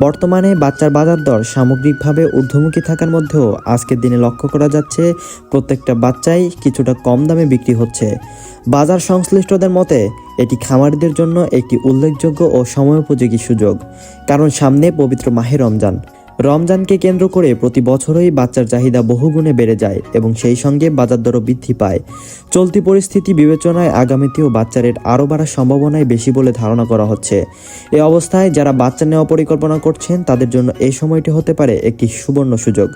বর্তমানে বাচ্চার বাজার দর সামগ্রিকভাবে ঊর্ধ্বমুখী থাকার মধ্যেও আজকের দিনে লক্ষ্য করা যাচ্ছে প্রত্যেকটা বাচ্চাই কিছুটা কম দামে বিক্রি হচ্ছে। বাজার সংশ্লিষ্টদের মতে এটি খামারিদের জন্য একটি উল্লেখযোগ্য ও সময়োপযোগী সুযোগ, কারণ সামনে পবিত্র মাহে রমজানকে কেন্দ্র করে প্রতি বছরই বাচ্চার চাহিদা বহুগুণে বেড়ে যায় এবং সেই সঙ্গে বাজার দরও বৃদ্ধি পায়। চলতি পরিস্থিতি বিবেচনায় আগামীতেও বাচ্চা রেট আরও বাড়ার সম্ভাবনাই বেশি বলে ধারণা করা হচ্ছে। এ অবস্থায় যারা বাচ্চা নেওয়া পরিকল্পনা করছেন তাদের জন্য এই সময়টি হতে পারে একটি সুবর্ণ সুযোগ।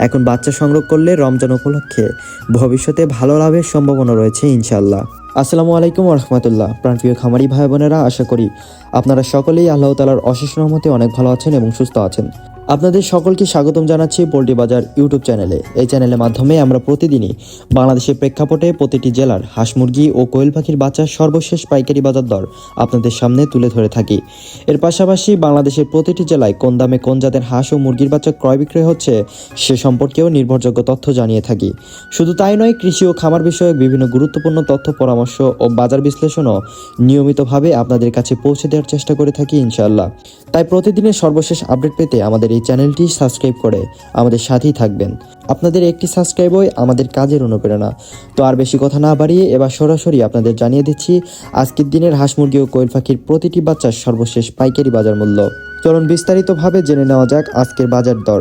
এখন বাচ্চা সংগ্রহ করলে রমজান উপলক্ষে ভবিষ্যতে ভালো লাভের সম্ভাবনা রয়েছে ইনশাআল্লাহ। আসসালামু আলাইকুম ওয়া রাহমাতুল্লাহ। প্রাণপ্রিয় খামারি ভাই বোনেরা, আশা করি আপনারা সকলেই আল্লাহ তাআলার অশেষ রহমতে অনেক ভালো আছেন এবং সুস্থ আছেন। আপনাদের সকলকে স্বাগতম জানাচ্ছি পোল্ট্রি বাজার ইউটিউব চ্যানেলে। এই চ্যানেলের মাধ্যমে আমরা প্রতিদিনই বাংলাদেশের প্রেক্ষাপটে প্রতিটি জেলার হাঁস মুরগি ও কোয়েল পাখির বাচ্চার সর্বশেষ পাইকারি বাজার দর আপনাদের সামনে তুলে ধরে থাকি। এর পাশাপাশি বাংলাদেশের প্রতিটি জেলায় কোন দামে কোন জাতের হাঁস ও মুরগির বাচ্চা ক্রয় বিক্রয় হচ্ছে সে সম্পর্কেও নির্ভরযোগ্য তথ্য জানিয়ে থাকি। শুধু তাই নয়, কৃষি ও খামার বিষয়ক বিভিন্ন গুরুত্বপূর্ণ তথ্য, পরামর্শ ও বাজার বিশ্লেষণও নিয়মিতভাবে আপনাদের কাছে পৌঁছে দেওয়ার চেষ্টা করে থাকি ইনশাআল্লাহ। তাই প্রতিদিনের সর্বশেষ আপডেট পেতে আমাদের এই চ্যানেলটি সাবস্ক্রাইব করে আমাদের সাথেই থাকবেন। আপনাদের একটি সাবস্ক্রাইবই আমাদের কাজের অনুপ্রেরণা। তো আর বেশি কথা না বাড়িয়ে এবার সরাসরি আপনাদের জানিয়ে দিচ্ছি আজকের দিনের হাঁস মুরগি ও কোয়েল পাখির প্রতিটি বাচ্চার সর্বশেষ পাইকারি বাজার মূল্য। চলুন বিস্তারিতভাবে জেনে নেওয়া যাক আজকের বাজার দর।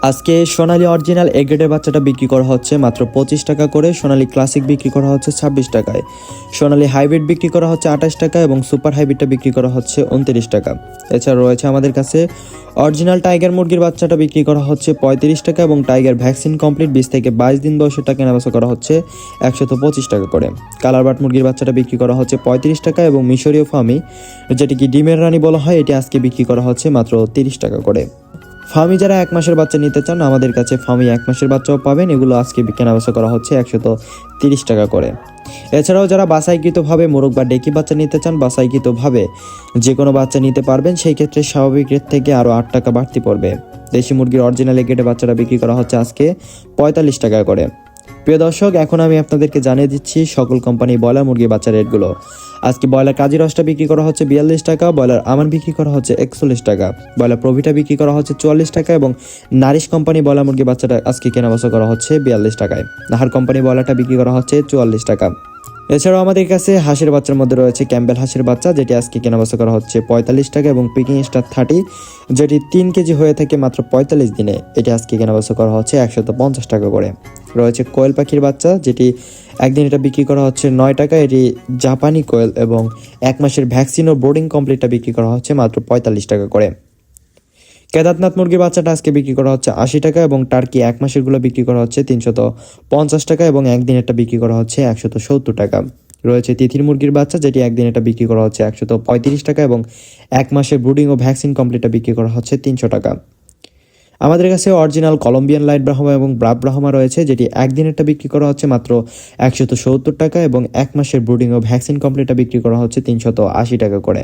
আজকে সোনালী অরিজিনাল এ গ্রেডের বাচ্চাটা বিক্রি করা হচ্ছে মাত্র 25 টাকা করে, সোনালী ক্লাসিক বিক্রি করা হচ্ছে 26 টাকায়, সোনালী হাইব্রিড বিক্রি করা হচ্ছে 28 টাকা এবং সুপার হাইব্রিডটা বিক্রি করা হচ্ছে 29 টাকা। এছাড়া রয়েছে আমাদের কাছে অরিজিনাল টাইগার মুরগির বাচ্চাটা বিক্রি করা হচ্ছে 35 টাকা এবং টাইগার ভ্যাকসিন কমপ্লিট 20 থেকে 22 দিন বয়সেরটা কেনাবেচা করা হচ্ছে 125 টাকা করে। কালার বাট মুরগির বাচ্চাটা বিক্রি করা হচ্ছে 35 টাকা এবং মিশরীয় ফার্মি, যেটিকে ডিমের রানী বলা হয়, এটি আজকে বিক্রি করা হচ্ছে মাত্র 30 টাকা করে। ফার্মি যারা 1 মাসের বাচ্চা নিতে চান আমাদের কাছে ফার্মি 1 মাসের বাচ্চাও পাবেন, এগুলো আজকে কেনাবেচা করা হচ্ছে 130 টাকা করে। এছাড়াও যারা বাছাইকৃতভাবে মোরগ বা ডেকি বাচ্চা নিতে চান, বাছাইকৃতভাবে যে কোনো বাচ্চা নিতে পারবেন, সেই ক্ষেত্রে স্বাভাবিক রেট থেকে আরও 8 টাকা বাড়তি পড়বে। দেশি মুরগির অরিজিনাল এগ্রেডের বাচ্চাটা বিক্রি করা হচ্ছে আজকে 45 টাকা করে। প্রিয় দর্শক, এখন আমি আপনাদেরকে জানিয়ে দিচ্ছি সকল কোম্পানি ব্রয়লার মুরগির বাচ্চার রেটগুলো। আজকে ব্রয়লার কাজী রসটা বিক্রি করা হচ্ছে 42 টাকা, ব্রয়লার আমান বিক্রি করা হচ্ছে 41 টাকা, ব্রয়লার প্রভিটা বিক্রি করা হচ্ছে 44 টাকা এবং নারিশ কোম্পানি ব্রয়লার মুরগির বাচ্চাটা আজকে কেনাবেচা করা হচ্ছে 42 টাকায়। নাহার কোম্পানি ব্রয়লারটা বিক্রি করা হচ্ছে 44 টাকা। এছাড়াও আমাদের কাছে হাঁসের বাচ্চার মধ্যে রয়েছে ক্যাম্বেল হাঁসের বাচ্চা, যেটি আজকে কেনাবেচা করা হচ্ছে 45 টাকা এবং পিকিং স্টার 30, যেটি 3 কেজি হয়ে থাকে মাত্র 45 দিনে, এটি আজকে কেনাবেচা করা হচ্ছে 150 টাকা করে। রয়েছে কোয়েল পাখির বাচ্চা, যেটি একদিন এটা বিক্রি করা হচ্ছে 9 টাকা, এটি জাপানি কোয়েল এবং 1 মাসের ভ্যাকসিন ও বোর্ডিং কমপ্লিটটা বিক্রি করা হচ্ছে মাত্র 45 টাকা করে। কেদারনাথ মুরগির বাচ্চাটা আজকে বিক্রি করা হচ্ছে 80 টাকা এবং টার্কি 1 মাসের গুলো বিক্রি করা হচ্ছে 350 টাকা এবং একদিনেরটা বিক্রি করা হচ্ছে 170 টাকা। রয়েছে তিথির মুরগির বাচ্চা, যেটি একদিনেরটা বিক্রি করা হচ্ছে 135 টাকা এবং 1 মাসের ব্রুডিং ও ভ্যাকসিন কমপ্লিটটা বিক্রি করা হচ্ছে 300 টাকা। আমাদের কাছে অরিজিনাল কলম্বিয়ান লাইট ব্রাহ্মা এবং ব্রাভ ব্রাহ্মা রয়েছে, যেটি একদিনেরটা বিক্রি করা হচ্ছে মাত্র 170 টাকা এবং 1 মাসের ব্রুডিং ও ভ্যাকসিন কমপ্লিটটা বিক্রি করা হচ্ছে 380 টাকা করে।